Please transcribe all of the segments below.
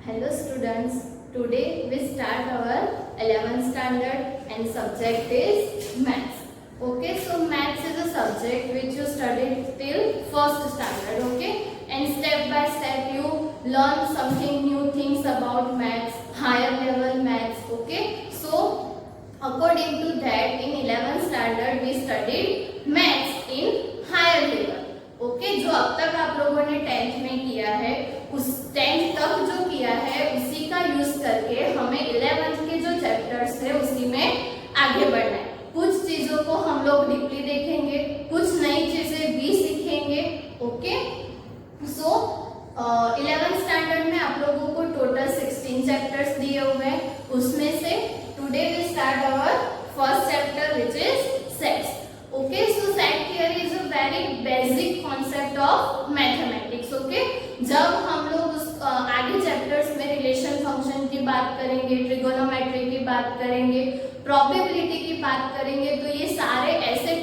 Hello students, today we start our 11th standard and subject is maths. Okay, so maths is a subject which you studied till first standard, okay? And step by step you learn something new things about maths, higher level maths, okay? So according to that in 11th standard we studied maths in higher level. Okay जो अब तक आप लोगों ने 10th में किया है उस 10th तक जो किया है उसी का यूज करके हमें 11th के जो चैप्टर्स है उसी में आगे बढ़ना है। कुछ चीजों को हम लोग डीपली देखेंगे, कुछ नई चीजें भी सीखेंगे। ओके सो 11th स्टैंडर्ड में आप लोगों को टोटल 16 चैप्टर्स दिए हुए हैं। उसमें से today we start our first chapter which is sets. Okay, so set theory is a very basic concept of mathematics. Okay, जब हम लोग उस आगे चैप्टर्स में रिलेशन फंक्शन की बात करेंगे, ट्रिगोनोमेट्री की बात करेंगे, प्रोबेबिलिटी की बात करेंगे, तो ये सारे ऐसे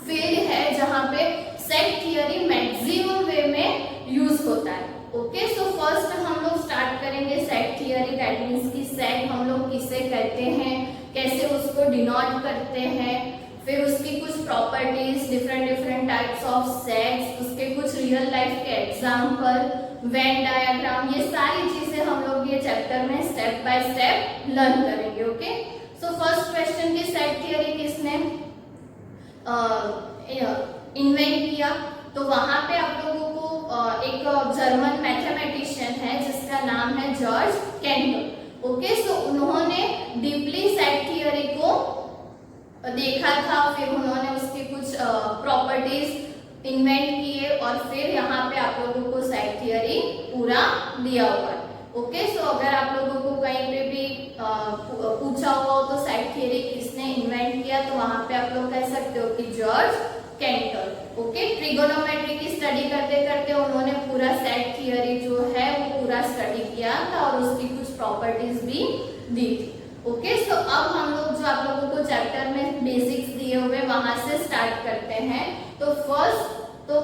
फील्ड है जहाँ पे सेट थियरी मैक्सिमम वे में यूज होता है। ओके सो फर्स्ट हम लोग स्टार्ट करेंगे सेट थियरी, दैट मीन्स की सेट हम लोग किसे कहते हैं, कैसे उसको डिनोट करते हैं, फिर उसकी कुछ properties, different types of sets, उसके कुछ रियल लाइफ के एग्जांपल, वेन डायग्राम, ये सारी चीजें हम लोग ये चैप्टर में स्टेप बाय स्टेप लर्न करेंगे। ओके सो फर्स्ट क्वेश्चन की सेट थियरी किसने इन्वेंट किया, तो वहां पे आप लोगों को एक जर्मन मैथमेटिशियन है जिसका नाम है जॉर्ज कैंटल। ओके सो उन्होंने डीपली सेट थियरी को देखा था, फिर उन्होंने उसके कुछ प्रॉपर्टीज इन्वेंट किए और फिर यहाँ पे आप लोगों को सेट थियरी पूरा दिया हुआ है। ओके सो अगर आप लोगों को कहीं पे भी पूछा हुआ हो तो सेट थियरी किसने इन्वेंट किया, तो वहां पे आप लोग कह सकते हो कि जॉर्ज कैंटल। ओके ट्रिगोनोमेट्री की स्टडी करते करते उन्होंने पूरा सेट थियरी जो है वो पूरा स्टडी किया था और उसकी कुछ प्रॉपर्टीज भी दी थी। ओके सो अब हम लोग जो आप लोगों को चैप्टर में बेसिक्स दिए हुए वहां से स्टार्ट करते हैं। तो फर्स्ट तो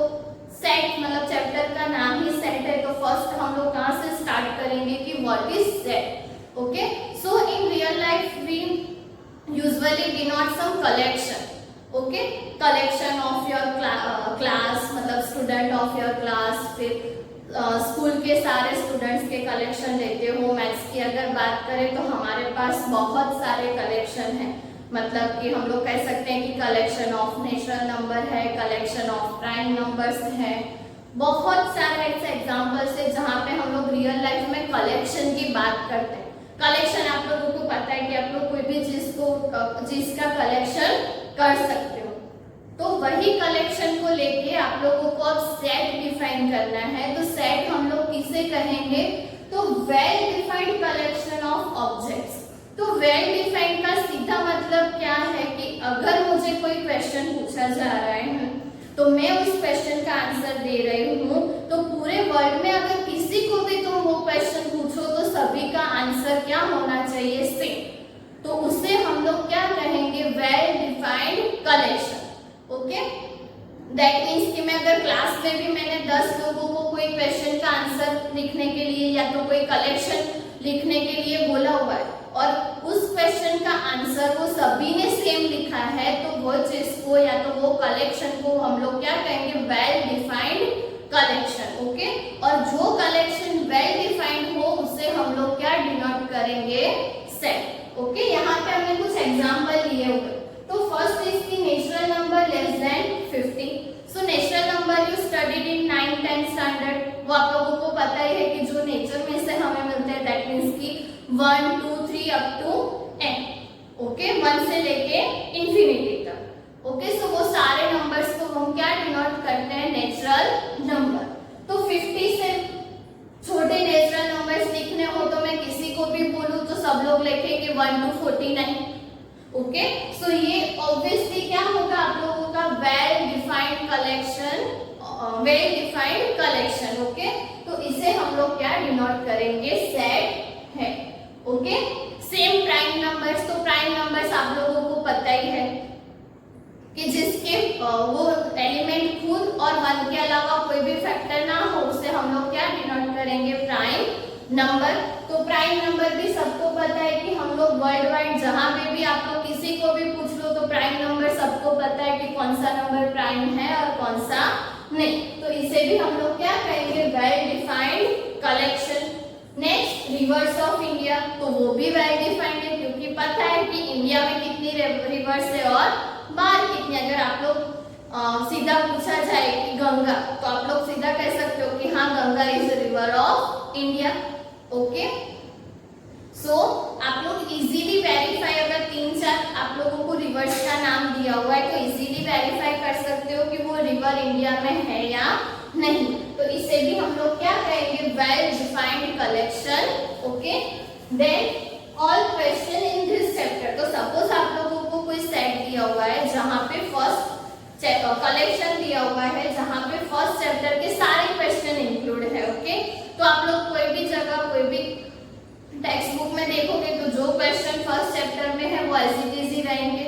सेट मतलब चैप्टर का नाम ही सेट है, तो फर्स्ट हम लोग कहाँ से स्टार्ट करेंगे कि what is set. Okay so in real life we usually denote some collection. Okay collection of your class मतलब स्टूडेंट ऑफ योर क्लास, फिर स्कूल के सारे स्टूडेंट्स के कलेक्शन लेते हो। मैथ्स की अगर बात करें तो हमारे पास बहुत सारे कलेक्शन हैं, मतलब कि हम लोग कह सकते हैं कि कलेक्शन ऑफ नेचुरल नंबर है, कलेक्शन ऑफ प्राइम नंबर्स है, बहुत सारे ऐसे एग्जांपल्स है जहाँ पे हम लोग रियल लाइफ में कलेक्शन की बात करते हैं। कलेक्शन आप लोगों को पता है कि आप लोग कोई भी चीज का कलेक्शन कर सकते हो, तो वही कलेक्शन को लेके आप लोगों को अब सेट डिफाइन करना है। तो सेट हम लोग किसे कहेंगे, तो well defined collection of objects. तो वेल डिफाइंड का सीधा मतलब क्या है कि अगर मुझे कोई क्वेश्चन पूछा जा रहा है तो मैं उस क्वेश्चन का आंसर दे रही हूँ, तो पूरे वर्ल्ड में अगर किसी को भी तुम वो क्वेश्चन पूछो तो सभी का आंसर क्या होना चाहिए, सेम। तो उसे हम लोग क्या कहेंगे, well defined collection. Okay that means कि मैं अगर क्लास में भी मैंने 10 लोगों को कोई क्वेश्चन का आंसर लिखने के लिए या तो कोई कलेक्शन लिखने के लिए बोला हुआ है और उस क्वेश्चन का आंसर वो सभी ने सेम लिखा है, तो वो चीज को या तो वो कलेक्शन को हम लोग क्या कहेंगे, वेल डिफाइंड कलेक्शन। ओके और जो कलेक्शन वेल डिफाइंड हो उसे हम लोग क्या डिनोट करेंगे, सेट। ओके यहाँ पे हमने कुछ एग्जाम्पल लिए हुए। तो फर्स्ट इज की natural number less than 50। So natural number you studied in 9th 10th standard, वो आप लोगों को पता ही है कि जो नेचर में से हमें मिलते हैं, दैट मीन्स की 1 2 3 अप टू n। ओके 1 से लेके इंफिनिटी तक। ओके सो वो सारे नंबर्स को हम क्या डिनोट करते हैं, नेचुरल नंबर। तो 50 से छोटे नेचुरल नंबर्स लिखने हो तो मैं किसी को भी बोलूं तो सब लोग लिखेंगे 1 to 49। ओके सो ये ऑब्वियसली क्या होगा, आप लोगों का well defined collection, well defined collection. Okay तो इसे हम लोग क्या डिनोट करेंगे, सेट है। ओके सेम प्राइम नंबर्स, तो प्राइम नंबर्स आप लोगों को पता ही है कि जिसके वो एलिमेंट खुद और 1 के अलावा कोई भी फैक्टर ना हो उसे हम लोग क्या डिनोट करेंगे, प्राइम नंबर। तो प्राइम नंबर भी सबको पता है कि हम लोग वर्ल्ड वाइड जहां पे भी आप लोग किसी को भी पूछ लो तो प्राइम नंबर सबको पता है कि कौन सा नंबर प्राइम है और कौन सा नहीं। तो इसे भी हम लोग क्या कहेंगे, well defined collection. Next, reverse of India, तो वो भी वेल डिफाइंड है क्योंकि पता है कि इंडिया में कितनी रिवर्स है और बाहर कितनी। अगर आप लोग सीधा पूछा जाए कि गंगा, तो आप लोग सीधा कह सकते हो कि हाँ Ganga is river of India. Okay, so आप लोग इजीली वेरीफाई, अगर 3-4 आप लोगों को रिवर्स का नाम दिया हुआ है तो इजीली वेरीफाई कर सकते हो कि वो रिवर इंडिया में है या नहीं। तो इसे भी हम लोग क्या कहेंगे, well defined collection. Okay, then all question in this chapter, तो सपोज आप लोगों को कोई सेट दिया हुआ है जहां पे फर्स्ट कलेक्शन दिया हुआ है जहां पे फर्स्ट चैप्टर के सारे क्वेश्चन इंक्लूड है। ओके, तो आप लोग कोई भी जगह कोई भी टेक्स्ट बुक में देखोगे तो जो क्वेश्चन फर्स्ट चैप्टर में है वो ऐसे इज ही रहेंगे।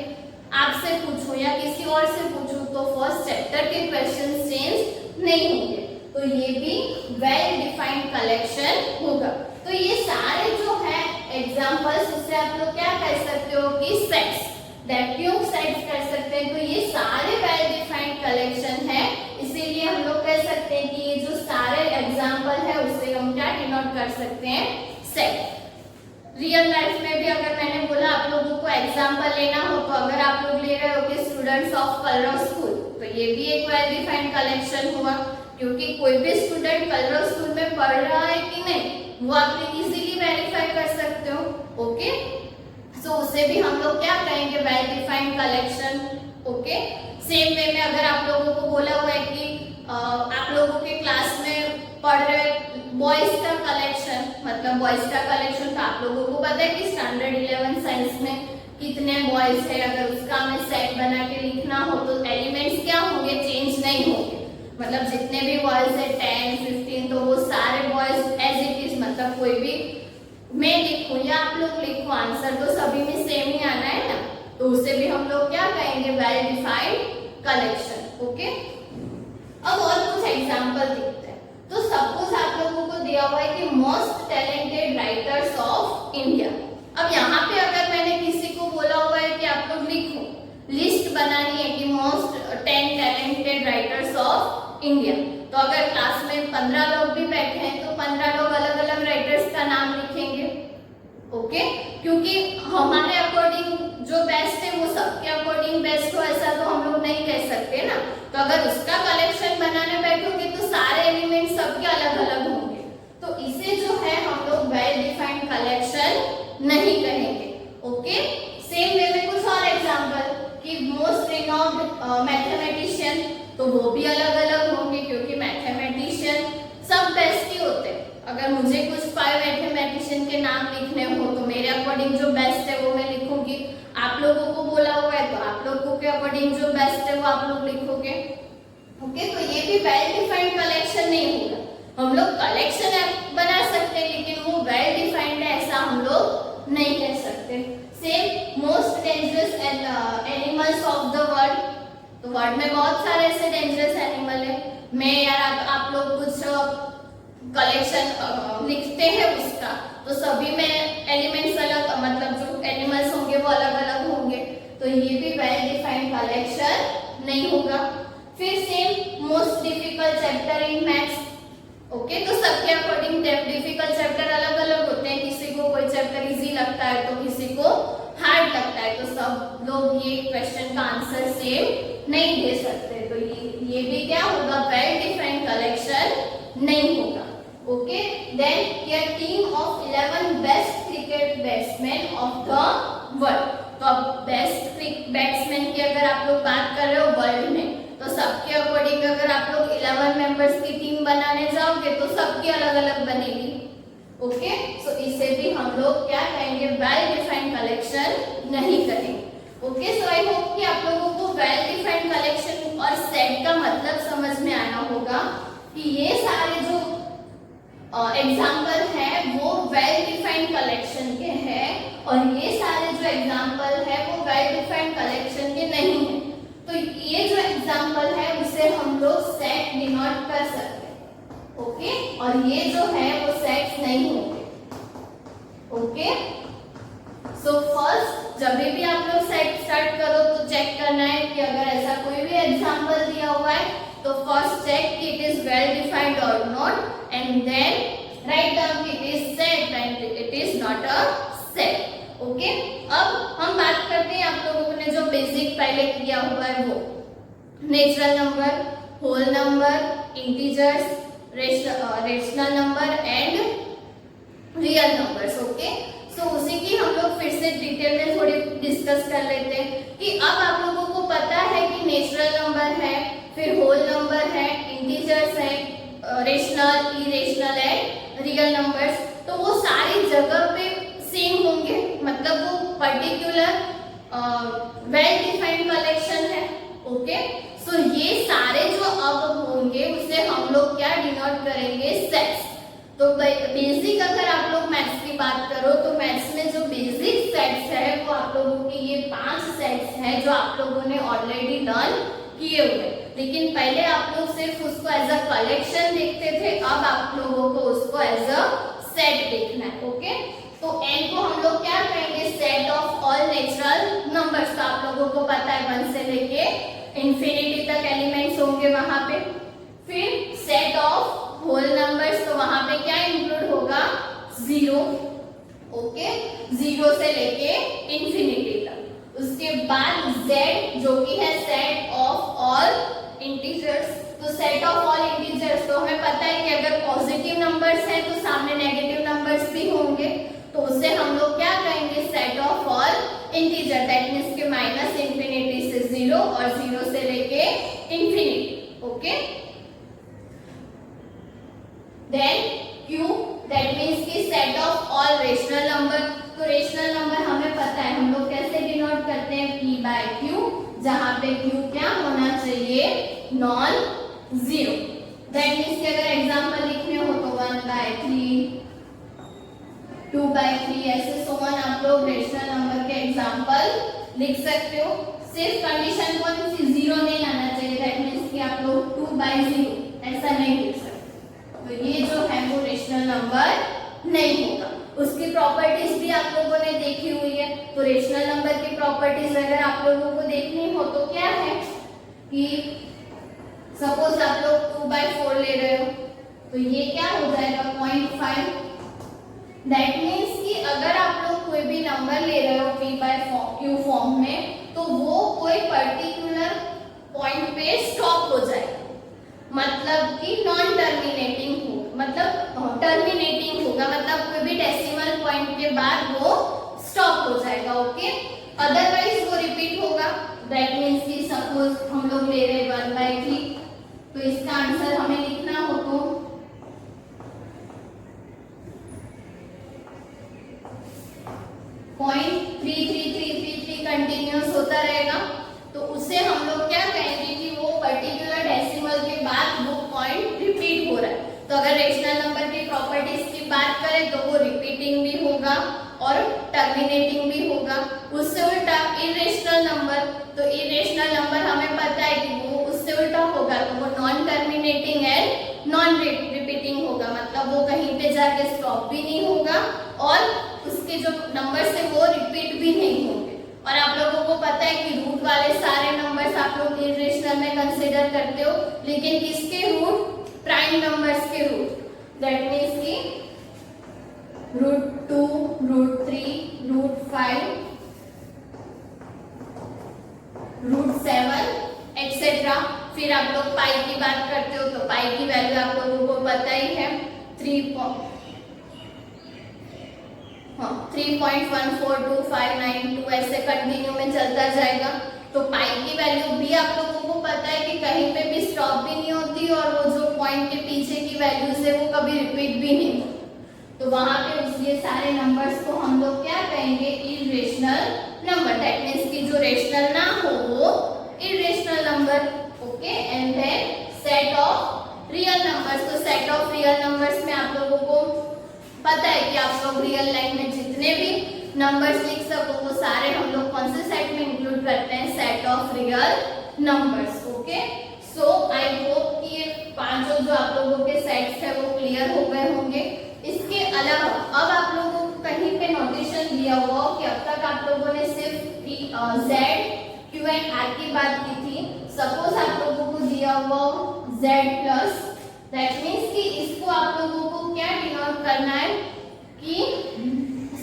आपसे पूछो या किसी और से पूछो तो फर्स्ट चैप्टर के क्वेश्चन चेंज नहीं होंगे। तो ये भी वेल डिफाइंड कलेक्शन होगा। तो ये सारे जो है एग्जांपल्स, उससे आप लोग क्या कह सकते हो कि सेट्स, दैट क्यों सेट्स कर सकते हैं। तो ये सारे वेल डिफाइंड कलेक्शन है, इसीलिए हम लोग कह सकते हैं कि ये जो सारे एग्जांपल है उससे हम क्या डिनोट कर सकते हैं, सेट। रियल लाइफ में भी अगर मैंने बोला आप लोगों को एग्जांपल लेना हो तो अगर आप लोग ले रहे हो कि स्टूडेंट्स ऑफ कलरव स्कूल, तो ये भी एक वेल डिफाइंड कलेक्शन हुआ क्योंकि कोई भी स्टूडेंट कलरव स्कूल में पढ़ रहा है कि नहीं वो आप इजीली वेरीफाई कर सकते हो। ओके, सो उसे भी हम लोग क्या कहेंगे, well defined collection. Okay, same way में अगर आप लोगों को बोला हुआ है कि आप लोगों के क्लास में पढ़ रहे बॉयज का कलेक्शन, मतलब बॉयज का कलेक्शन, तो आप लोगों को पता है कि स्टैंडर्ड 11 साइंस में कितने बॉयज है। अगर उसका हमें सेट बना के लिखना हो तो एलिमेंट्स क्या होंगे, चेंज नहीं होंगे। मतलब जितने भी बॉयज है 10, 15, तो वो सारे बॉयज एज इट इज, मतलब कोई भी मैं लिखूं या आप लोग लिखो, आंसर तो सभी में सेम ही आना है ना। तो उसे भी हम लोग क्या कहेंगे, वेल डिफाइंड कलेक्शन। ओके, अब और कुछ एग्जांपल देखते हैं। तो सपोज आप लोगों को दिया हुआ है कि most talented writers of India. अब यहाँ पे अगर मैंने किसी को बोला हुआ है कि आप लोग लिखो, लिस्ट बनानी है कि most 10 talented writers of India, तो अगर क्लास में 15 लोग भी बैठे हैं तो 15 लोग अलग अलग राइटर्स का नाम लिखेंगे। ओके, क्योंकि हमारे अकॉर्डिंग जो बेस्ट है वो सबके अकॉर्डिंग बेस्ट हो ऐसा तो हम लोग नहीं कह सकते ना। तो अगर उसका कलेक्शन बनाने बैठोगे तो सारे एलिमेंट सबके अलग अलग होंगे, तो इसे जो है हम लोग वेल डिफाइंड कलेक्शन नहीं कहेंगे। ओके, सेम वे में कुछ और एग्जांपल कि मोस्ट रिनोम्ड मैथमेटिशियन, तो वो भी अलग अलग होंगे क्योंकि मैथमेटिशियन सब बेस्ट ही होते हैं। अगर मुझे कुछ 5 मैथमेटिशियन के नाम लिखने हो तो मेरे अकॉर्डिंग जो बेस्ट है वो मैं लिखूंगी। आप लोगों को बोला हुआ है तो आप लोगों के अकॉर्डिंग जो बेस्ट है वो आप लोग लिखोगे। ओके, तो ये भी वेल डिफाइंड कलेक्शन नहीं होगा। हम लोग कलेक्शन बना सकते हैं लेकिन वो वेल डिफाइंड है ऐसा हम लोग नहीं कह सकते। Same most dangerous animals of the world, तो वर्ल्ड में बहुत सारे ऐसे डेंजरस एनिमल है। मैं यार आप लोग कुछ कलेक्शन लिखते हैं उसका, तो सभी में एलिमेंट्स अलग, मतलब जो एनिमल्स होंगे वो अलग अलग होंगे, तो ये भी वेल डिफाइंड कलेक्शन नहीं होगा। फिर same most difficult chapter in maths. Okay, तो सबके अकॉर्डिंग डिफिकल्ट चैप्टर अलग अलग होते हैं, किसी को कोई चैप्टर इजी लगता है तो किसी को हार्ड लगता है, तो सब लोग ये क्वेश्चन का आंसर सेम नहीं दे सकते। तो ये भी क्या होगा, वेल डिफाइंड कलेक्शन नहीं होगा। Okay, then here team of 11 best cricket batsman of the world. तो अब बेस्ट बैट्समैन की अगर आप लोग बात कर रहे हो वर्ल्ड में, तो सबके अकॉर्डिंग अगर आप लोग 11 मेंबर्स की टीम बनाने जाओगे तो सबकी अलग अलग बनेगी। ओके, सो इसे भी हम लोग क्या कहेंगे, वेल डिफाइंड कलेक्शन नहीं करेंगे। ओके, सो आई होप कि आप लोगों को वेल डिफाइंड कलेक्शन और सेट का मतलब समझ में आना होगा कि ये सारे जो एग्जाम्पल है वो वेल डिफाइंड कलेक्शन के हैं और ये सारे जो एग्जाम्पल है वो वेल डिफाइंड कलेक्शन के नहीं है। तो ये जो एग्जाम्पल है उसे हम लोग सेट डिनोट कर सकते हैं। ओके, और ये जो है वो सेट्स नहीं होते। ओके, सो फर्स्ट जब भी आप लोग सेट स्टार्ट करो तो चेक करना है कि अगर ऐसा कोई भी एग्जांपल दिया हुआ है तो फर्स्ट चेक कि इट इज वेल डिफाइंड और not, and then write down कि it is set and it is not a set. Okay, अब हम बात करते हैं आप लोगों ने जो बेसिक पहले किया हुआ है वो natural number, whole number, integers, rational number and real numbers. Okay, so उसी की हम लोग फिर से डिटेल में थोड़ी डिस्कस कर लेते हैं कि अब आप लोगों को पता है कि नेचुरल नंबर है, फिर होल नंबर है, इंटीजर्स है, rational, irrational and real numbers, तो वो सारी जगह पे सेम होंगे, मतलब वो पर्टिकुलर वेल डिफाइंड कलेक्शन है। ओके, सो ये सारे जो अब होंगे उसे हम लोग क्या डिनोट करेंगे, सेट्स। तो बेसिक अगर आप लोग मैथ्स की बात करो तो मैथ्स में जो बेसिक सेट्स है वो आप लोगों की ये 5 सेट्स हैं जो आप लोगों ने ऑलरेडी लर्न किए हुए, लेकिन पहले आप लोग सिर्फ उसको एज अ कलेक्शन देखते थे, अब आप लोगों को उसको एज अ सेट देखना है। ओके, तो n को हम लोग क्या कहेंगे, set of all natural numbers. तो आप लोगों को पता है 1 से लेके इंफिनिटी तक एलिमेंट्स होंगे वहां पे। फिर सेट ऑफ होल नंबर्स, तो वहां पे क्या इंक्लूड होगा, 0। ओके, 0 से लेके इंफिनिटी तक। उसके बाद z जो कि है सेट ऑफ ऑल इंटीजर्स। तो सेट ऑफ ऑल इंटीजर्स, तो हमें पता है कि अगर पॉजिटिव नंबर्स हैं तो सामने नेगेटिव नंबर्स भी होंगे, तो उसे हम लोग क्या कहेंगे, set of all integer, that means के माइनस इंफिनिटी से 0 और 0 से लेके infinity. Okay, then q, that means की set of all rational number. तो रेशनल नंबर हमें पता है हम लोग कैसे डिनोट करते हैं, p by q, जहां पे q क्या होना चाहिए, नॉन जीरो। दैट मींस कि अगर एग्जांपल लिखने हो तो 1/3, 2/3 ऐसे सो ऑन आप लोग रेशनल नंबर के एग्जांपल लिख सकते हो। सिर्फ कंडीशन कौन सी, 0 नहीं आना चाहिए, दैट मींस कि आप लोग 2/0 ऐसा नहीं लिख सकते, तो ये जो है वो रेशनल नंबर नहीं होगा। उसकी प्रॉपर्टीज भी आप लोगों ने देखी हुई है, तो रेशनल नंबर की प्रॉपर्टीज अगर आप लोगों को देखनी हो तो क्या है कि सपोज आप लोग 2/4 ले रहे हो तो ये क्या हो जाएगा, 0.5। दैट मीन्स कि अगर आप लोग कोई भी नंबर ले रहे हो p/q फॉर्म में तो वो कोई पर्टिकुलर पॉइंट पे स्टॉप हो जाएगा, मतलब कि नॉन टर्मिनेटिंग हो, मतलब टर्मिनेटिंग होगा, मतलब कोई भी डेसिमल पॉइंट के बाद वो स्टॉप हो जाएगा। ओके, अदरवाइज वो रिपीट होगा। दैट मींस कि सपोज हम लोग ले रहे 1/3, तो इसका आंसर हमें लिखना हो तो 0.3333 कंटिन्यूअस होता रहेगा, तो उसे हम लोग क्या कहेंगे कि वो पर्टिकुलर डेसिमल के बाद वो पॉइंट रिपीट हो रहा है। तो अगर रेशनल नंबर की प्रॉपर्टीज की बात करें तो वो रिपीटिंग भी होगा और टर्मिनेटिंग भी होगा। उससे उल्टा इरेशनल नंबर, तो इरेशनल नंबर हमें पता है कि वो उससे उल्टा होगा, तो वो non terminating and non repeating होगा, मतलब वो कहीं पे जाके स्टॉप भी नहीं होगा और उसके जो नंबर्स है वो रिपीट भी नहीं होंगे। और आप लोगों को पता है कि रूट वाले सारे नंबर्स आप लोग इरेशनल में कंसीडर करते हो, लेकिन किसके रूट, प्राइम नंबर्स के रूट, दैट मींस की √2, √3, √5, √7 एक्सेट्रा। फिर आप लोग पाई की बात करते हो तो पाई की वैल्यू आप लोगों को पता ही है 3.14259 ऐसे कंटिन्यू में चलता जाएगा। तो पाई की वैल्यू भी आप लोगों को पता है कि कहीं पे भी स्टॉप भी नहीं होती और वो जो पॉइंट के पीछे की वैल्यूज है वो कभी रिपीट भी नहीं होती, तो वहां पे ये सारे नंबर्स को हम लोग क्या कहेंगे, इरेशनल नंबर। दैट मींस कि जो रेशनल ना हो वो irrational number. Okay, and then set of real numbers. तो सेट ऑफ रियल नंबर्स में आप लोगों को पता है कि आप लोग रियल लाइफ में जितने भी नंबर्स लिख सको वो सारे हम लोग कौन से सेट में इंक्लूड करते हैं, set of real numbers. Okay, so I hope कि ये पांचों जो आप लोगों के सेट्स है वो क्लियर हो गए होंगे। इसके अलावा अब आप लोगों को कहीं पे दिया हुआ हो कि अब तक आप लोगों ने सिर्फ Z, Q एंड R की बात की थी। सपोज आप लोगों को दिया हुआ हो Z प्लस, दैट मीन्स कि इसको आप लोगों को क्या डिनोट करना है कि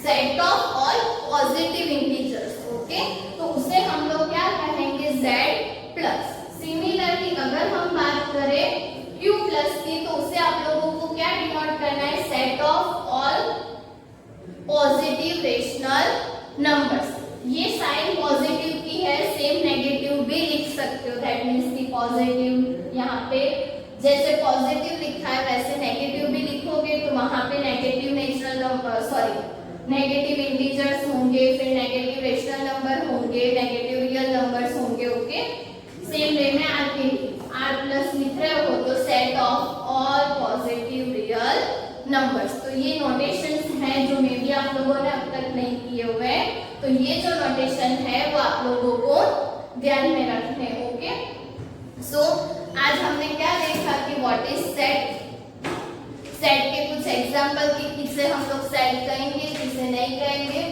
set of all positive integers. Okay, तो उसे हम लोग क्या कहेंगे Z प्लस। सिमिलरली अगर हम बात करें Q प्लस की, तो उसे आप लोगों को क्या डिनोट करना है, set of all positive rational numbers. ये साइन पॉजिटिव की है, सेम नेगेटिव भी लिख सकते हो, दैट मीन्स कि पॉजिटिव यहाँ पे जैसे पॉजिटिव लिखा है वैसे नेगेटिव भी लिखोगे तो वहां पे negative natural number negative integers होंगे, फिर नेगेटिव रेशनल नंबर होंगे, नेगेटिव रियल नंबर्स होंगे। ओके, सेम वे में R प्लस लिख रहे हो तो set of all positive real numbers. तो ये नोटेशंस हैं जो मे भी आप लोगों ने अब तक नहीं किए हुए हैं, तो ये जो नोटेशन है वो आप लोगों को ध्यान में रखने। ओके, सो आज हमने क्या देखा कि व्हाट इज सेट, सेट के कुछ एग्जांपल कि किसे हम लोग सेट कहेंगे, किसे नहीं कहेंगे।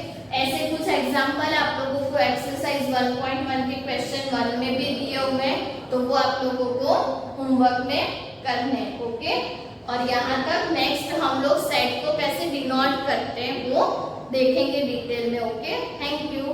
ऐसे कुछ एग्जांपल आप लोगों को एक्सरसाइज 1.1 के क्वेश्चन 1 में भी दिए हुए हैं, तो वो आप लोगों को होमवर्क में करने। ओके, और यहाँ तक नेक्स्ट हम लोग सेट को कैसे डिनोट करते हैं वो देखेंगे डिटेल में। Okay, thank you.